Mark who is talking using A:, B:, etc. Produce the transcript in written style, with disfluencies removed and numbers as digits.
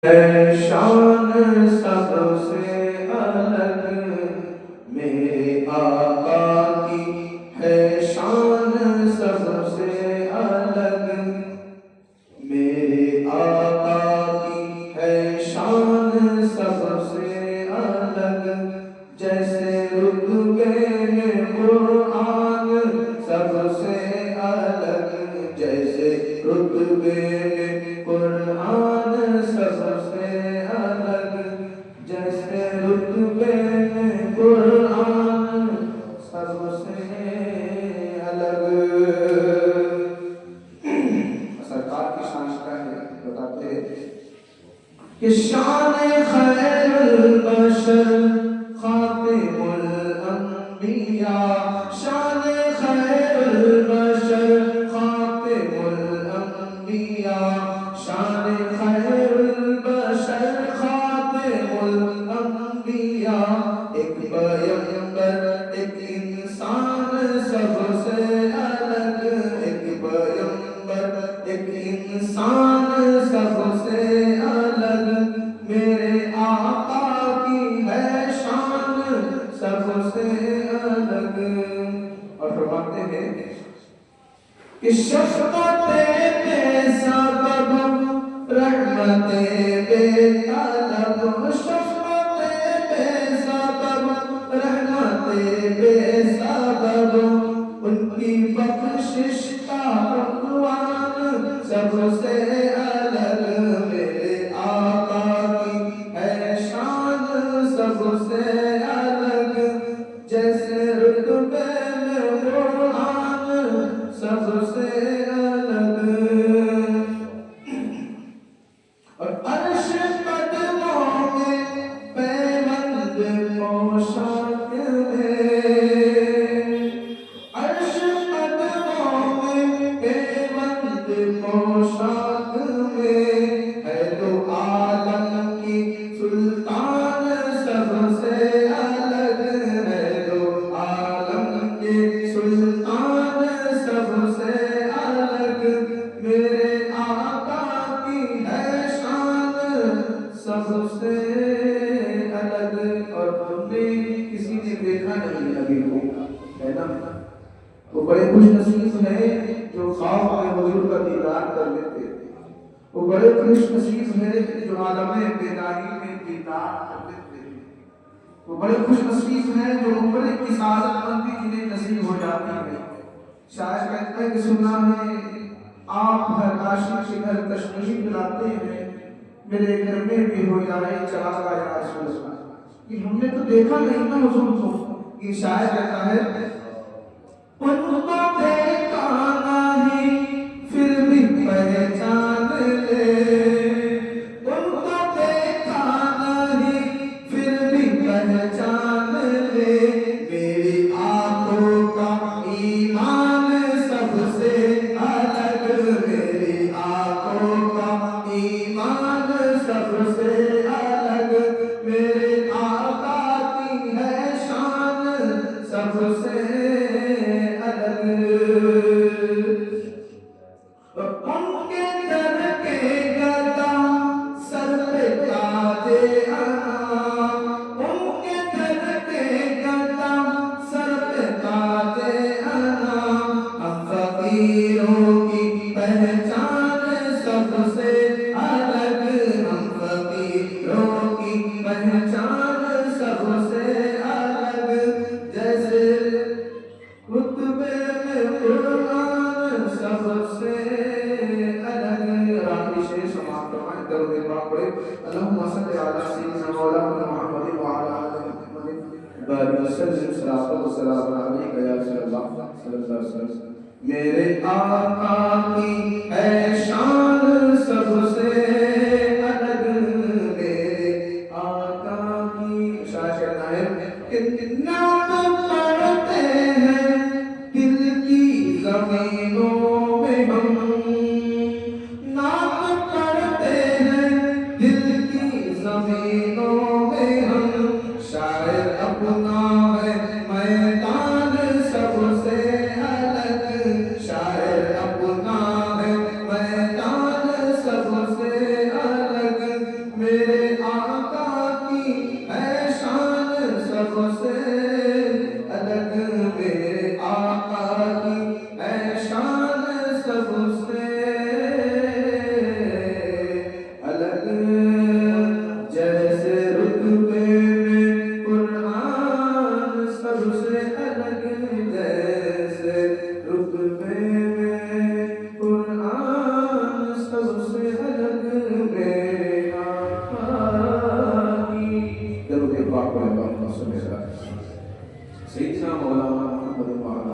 A: ہے شان سب سے الگ میرے آقا کی ہے شان سب سے الگ میرے آقا کی ہے شان سب سے الگ جیسے رتبے میں قرآن سب سے الگ جیسے رتبے میں قرآن سب سے الگ جیسے رتبے میں قرآن سب سے الگ سرکار کی شان کیا ہے بتاتے ہیں کہ شان خیر البشر خاتم الانبیاء شان خیر البشر خاتم الانبیاء شان خیر البشر خاتم الانبیاء ایک پیغمبر ایک انسان سب سے الگ ایک پیغمبر ایک انسان سب سے الگ میرے آقا کی ہے شان سب سے الگ اور فرماتے ہیں کہ شفقت بے سبب رحمت بے طلب شفقت بے سبب رحمت بے سبب ان کی بخشش کا عنوان سب سے الگ میرے آقا کی ہے شان سب سے الگ جیسے رتبے میں قرآن سب سے الگ اور عرش قدموں میں پیوند پوشاک ہے عرش قدموں میں پیوند پوشاک میں ہے تو عالم کی سلطان سب سے الگ ہے تو عالم کی سلطان سب سے الگ میرے آقا کی ہے شان سب سے الگ اور تم نے کسی نے دیکھا نہیں ابھی وہ ہے نا وہ بڑے خوش نصیب ہیں جو خواب میں حضور کا دیدار کر لیتے وہ بڑے خوش نصیب ہیں جو عالم بیداری میں دیدار کر لیتے وہ بڑے خوش نصیب ہیں جو عمر کی سعادت مندی جنہیں نصیب ہو جاتی ہے شاعر کہتا ہے کہ سنا ہے آپ ہر عاشق کے گھر تشریف لاتے ہیں میرے گھر میں بھی ہو جائے چراغا یا رسول اللہ کہ ہم نے تو دیکھا نہیں نا حضور کو یہ شاعر کہتا ہے ان کو دیکھا نہیں پھر بھی پہچان لے ان کو دیکھا نہیں پھر بھی پہچان لے میری آنکھوں کا ایمان سب سے الگ میری آنکھوں کا ایمان سب سے الگ میرے آقا کی ہے شان سب سے الگ ان کے در کے گدا سر پہ تاج انعام ان کے در کے گدا سر پہ تاج انعام ہم فقیروں کی پہچان سب سے الگ ہم فقیروں کی پہچان سب سے الگ جیسے رتبے میں قرآن سب سے الگ راہی شیخ سماعت فرمائیں درود پاک پڑھے اللہم صلی علی سیدنا مولانا محمد وعلی آل محمد بارک وسلم صلاۃ و سلام علیک یا رسول اللہ صلی اللہ علیہ وسلم میرے آقا کی ہے شان سب سے الگ میرے آقا کی شاعر کہتا ہے کہ نام پڑھتے ہیں دل کی زمینوں میں ہم نام پڑھتے ہیں دل کی زمینوں میں ہم شاعر اپنا ہے میدان سب سے الگ شاعر اپنا ہے میدان سب سے سے